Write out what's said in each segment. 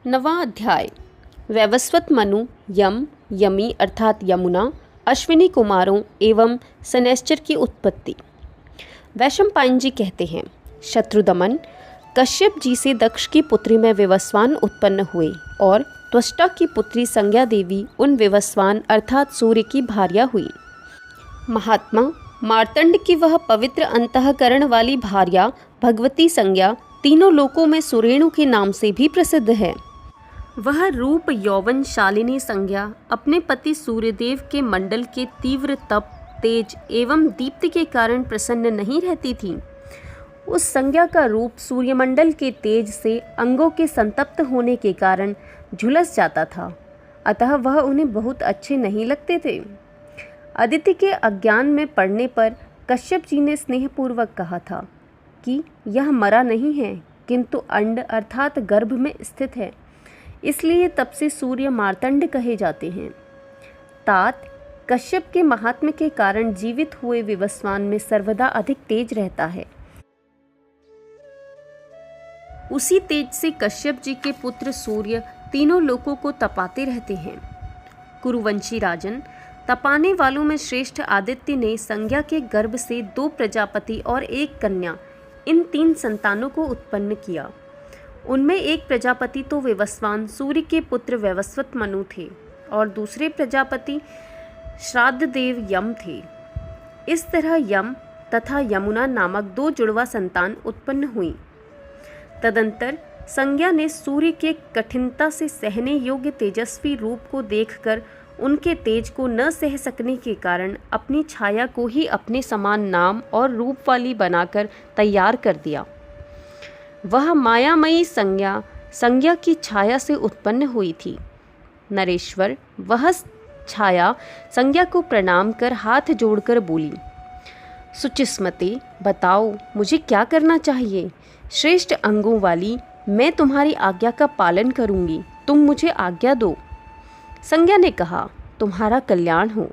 नवां अध्याय। वैवस्वत मनु, यम, यमी अर्थात यमुना, अश्विनी कुमारों एवं शनैश्चर की उत्पत्ति। वैशंपायन जी कहते हैं, शत्रुदमन कश्यप जी से दक्ष की पुत्री में विवस्वान उत्पन्न हुए और त्वष्टा की पुत्री संज्ञा देवी उन विवस्वान अर्थात सूर्य की भार्या हुई। महात्मा मार्तंड की वह पवित्र अंतःकरण वाली भार्या भगवती संज्ञा तीनों लोकों में सुरेणु के नाम से भी प्रसिद्ध है। वह रूप यौवन शालिनी संज्ञा अपने पति सूर्यदेव के मंडल के तीव्र तप, तेज एवं दीप्ति के कारण प्रसन्न नहीं रहती थी। उस संज्ञा का रूप सूर्यमंडल के तेज से अंगों के संतप्त होने के कारण झुलस जाता था, अतः वह उन्हें बहुत अच्छे नहीं लगते थे। अदिति के अज्ञान में पड़ने पर कश्यप जी ने स्नेहपूर्वक कहा था कि यह मरा नहीं है, किंतु अंड अर्थात गर्भ में स्थित है, इसलिए तब से सूर्य मार्तंड कहे जाते हैं। तात कश्यप के महात्म्य के कारण जीवित हुए विवस्वान में सर्वदा अधिक तेज रहता है। उसी तेज से कश्यप जी के पुत्र सूर्य तीनों लोकों को तपाते रहते हैं। कुरुवंशी राजन, तपाने वालों में श्रेष्ठ आदित्य ने संज्ञा के गर्भ से 2 प्रजापति और 1 कन्या, इन 3 संतानों को उत्पन्न किया। उनमें एक प्रजापति तो विवस्वान सूर्य के पुत्र वैवस्वत मनु थे और दूसरे प्रजापति श्राद्ध देव यम थे। इस तरह यम तथा यमुना नामक 2 जुड़वा संतान उत्पन्न हुई। तदंतर संज्ञा ने सूर्य के कठिनता से सहने योग्य तेजस्वी रूप को देखकर उनके तेज को न सह सकने के कारण अपनी छाया को ही अपने समान नाम और रूप वाली बनाकर तैयार कर दिया। वह मायामयी संज्ञा की छाया से उत्पन्न हुई थी। नरेश्वर वह छाया संज्ञा को प्रणाम कर हाथ जोड़कर बोली, सुचिस्मते, बताओ मुझे क्या करना चाहिए। श्रेष्ठ अंगों वाली मैं तुम्हारी आज्ञा का पालन करूंगी, तुम मुझे आज्ञा दो। संज्ञा ने कहा, तुम्हारा कल्याण हो,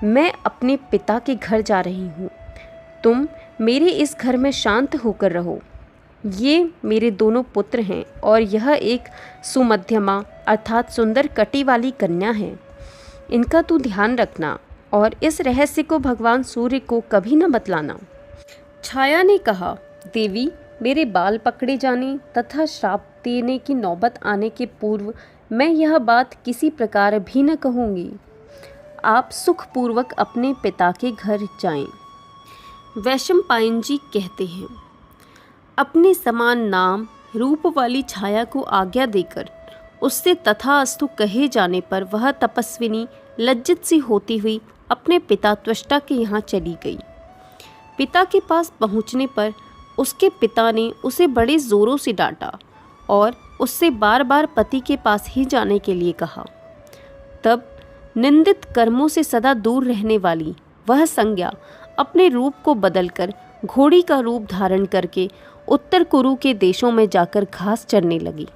मैं अपने पिता के घर जा रही हूँ, तुम मेरे इस घर में शांत होकर रहो। ये मेरे दोनों पुत्र हैं और यह एक सुमध्यमा अर्थात सुंदर कटी वाली कन्या है। इनका तू ध्यान रखना और इस रहस्य को भगवान सूर्य को कभी न बतलाना। छाया ने कहा, देवी, मेरे बाल पकड़े जाने तथा श्राप देने की नौबत आने के पूर्व मैं यह बात किसी प्रकार भी न कहूँगी। आप सुखपूर्वक अपने पिता के घर जाएं। वैशंपायन जी कहते हैं, अपने समान नाम रूप वाली छाया को आज्ञा देकर उससे तथास्तु कहे जाने पर वह तपस्विनी लज्जित सी होती हुई अपने पिता त्वष्टा के यहाँ चली गई। पिता के पास पहुँचने पर उसके पिता ने उसे बड़े जोरों से डांटा और उससे बार बार पति के पास ही जाने के लिए कहा। तब निंदित कर्मों से सदा दूर रहने वाली वह संज्ञा अपने रूप को बदलकर घोड़ी का रूप धारण करके उत्तर कुरु के देशों में जाकर घास चरने लगी।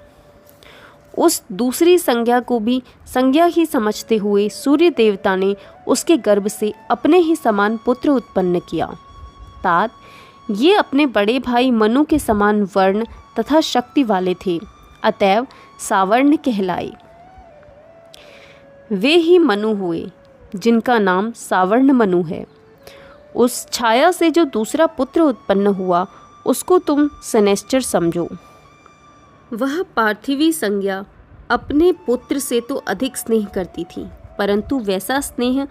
उस दूसरी संज्ञा को भी संज्ञा ही समझते हुए सूर्य देवता ने उसके गर्भ से अपने ही समान पुत्र उत्पन्न किया। तात ये अपने बड़े भाई मनु के समान वर्ण तथा शक्ति वाले थे, अतएव सावर्ण कहलाए। वे ही मनु हुए जिनका नाम सावर्ण मनु है। उस छाया से जो दूसरा पुत्र उत्पन्न हुआ उसको तुम शनैश्चर समझो। वह पार्थिवी संज्ञा अपने पुत्र से तो अधिक स्नेह करती थी, परंतु वैसा स्नेह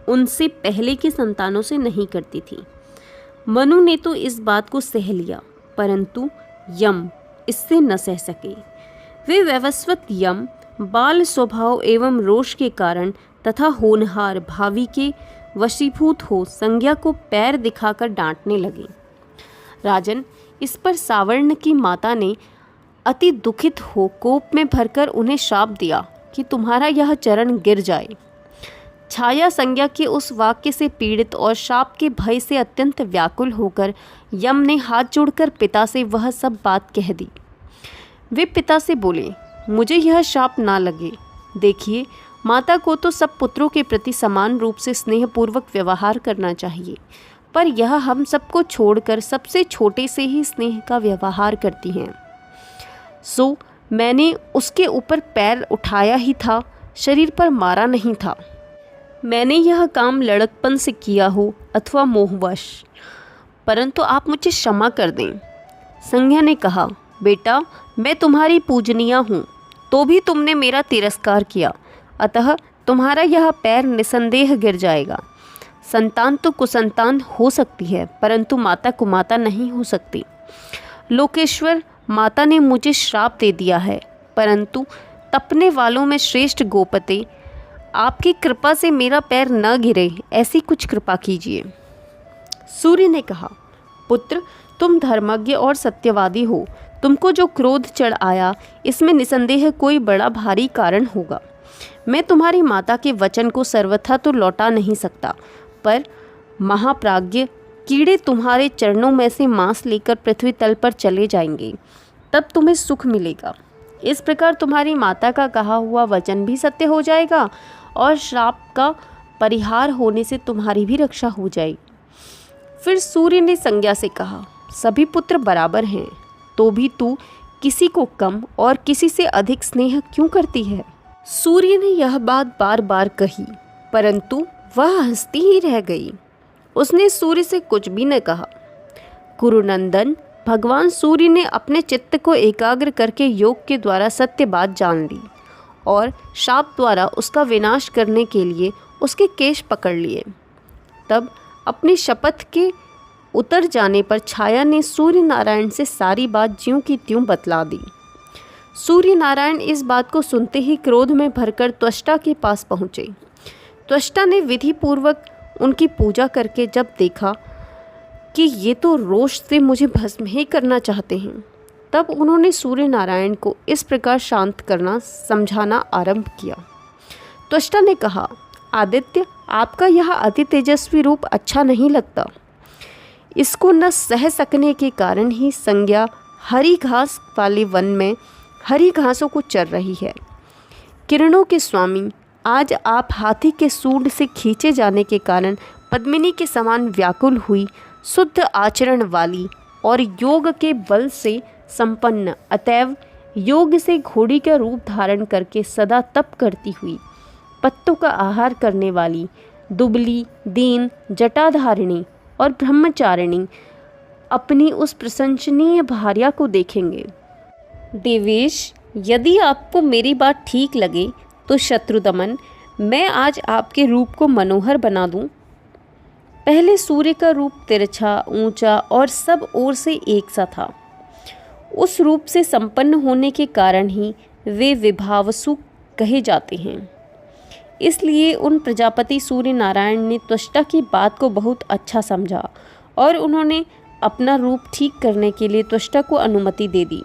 उनसे पहले के संतानों से नहीं करती थी। मनु ने तो इस बात को सह लिया, परंतु यम इससे न सह सके। वे वैवस्वत यम बाल स्वभाव एवं रोष के कारण तथा होनहार भावी के वशीभूत हो संज्ञा को पैर दिखाकर डांटने लगे। राजन, इस पर सावर्ण की माता ने अति दुखित हो कोप में भरकर उन्हें श्राप दिया कि तुम्हारा यह चरण गिर जाए। छाया संज्ञा के उस वाक्य से पीड़ित और श्राप के भय से अत्यंत व्याकुल होकर यम ने हाथ जोड़कर पिता से वह सब बात कह दी। वे पिता से बोले, मुझे यह श्राप ना लगे। देखिए, माता को तो सब पुत्रों के प्रति समान रूप से स्नेहपूर्वक व्यवहार करना चाहिए, पर यह हम सबको छोड़कर सबसे छोटे से ही स्नेह का व्यवहार करती हैं। सो मैंने उसके ऊपर पैर उठाया ही था, शरीर पर मारा नहीं था। मैंने यह काम लड़कपन से किया हो अथवा मोहवश, परंतु आप मुझे क्षमा कर दें। संज्ञा ने कहा, बेटा मैं तुम्हारी पूजनीय हूँ, तो भी तुमने मेरा तिरस्कार किया, अतः तुम्हारा यह पैर निसंदेह गिर जाएगा। संतान तो कुसंतान हो सकती है, परंतु माता कुमाता नहीं हो सकती। लोकेश्वर, माता ने मुझे श्राप दे दिया है, परंतु तपने वालों में श्रेष्ठ गोपते, आपकी कृपा से मेरा पैर न गिरे, ऐसी कुछ कृपा कीजिए। सूर्य ने कहा, पुत्र तुम धर्मज्ञ और सत्यवादी हो, तुमको जो क्रोध चढ़ आया इसमें निसंदेह कोई बड़ा भारी कारण होगा। मैं तुम्हारी माता के वचन को सर्वथा तो लौटा नहीं सकता, पर महाप्राज्ञ कीड़े तुम्हारे चरणों में से मांस लेकर पृथ्वी तल पर चले जाएंगे, तब तुम्हें सुख मिलेगा। इस प्रकार तुम्हारी माता का कहा हुआ वचन भी सत्य हो जाएगा और श्राप का परिहार होने से तुम्हारी भी रक्षा हो जाएगी। फिर सूर्य ने संज्ञा से कहा, सभी पुत्र बराबर हैं, तो भी तू किसी को कम और किसी से अधिक स्नेह क्यों करती है? सूर्य ने यह बात बार बार कही, परंतु वह हंसती ही रह गई। उसने सूर्य से कुछ भी न कहा। कुरुनंदन, भगवान सूर्य ने अपने चित्त को एकाग्र करके योग के द्वारा सत्य बात जान ली और शाप द्वारा उसका विनाश करने के लिए उसके केश पकड़ लिए। तब अपनी शपथ के उतर जाने पर छाया ने सूर्य नारायण से सारी बात ज्यों की त्यों बतला दी। सूर्य नारायण इस बात को सुनते ही क्रोध में भरकर त्वष्टा के पास पहुँचे। त्वष्टा ने विधि पूर्वक उनकी पूजा करके जब देखा कि ये तो रोष से मुझे भस्म ही करना चाहते हैं, तब उन्होंने सूर्य नारायण को इस प्रकार शांत करना समझाना आरंभ किया। त्वष्टा ने कहा, आदित्य आपका यह अति तेजस्वी रूप अच्छा नहीं लगता। इसको न सह सकने के कारण ही संज्ञा हरी घास वाले वन में हरी घासों को चर रही है। किरणों के स्वामी, आज आप हाथी के सूंड से खींचे जाने के कारण पद्मिनी के समान व्याकुल हुई, शुद्ध आचरण वाली और योग के बल से संपन्न, अतएव योग से घोड़ी का रूप धारण करके सदा तप करती हुई, पत्तों का आहार करने वाली, दुबली, दीन, जटाधारिणी और ब्रह्मचारिणी अपनी उस प्रशंसनीय भार्या को देखेंगे। देवेश, यदि आपको मेरी बात ठीक लगे तो शत्रुदमन, मैं आज आपके रूप को मनोहर बना दूं। पहले सूर्य का रूप तिरछा, ऊंचा और सब ओर से एक सा था। उस रूप से संपन्न होने के कारण ही वे विभावसु कहे जाते हैं। इसलिए उन प्रजापति सूर्य नारायण ने त्वष्टा की बात को बहुत अच्छा समझा और उन्होंने अपना रूप ठीक करने के लिए त्वष्टा को अनुमति दे दी।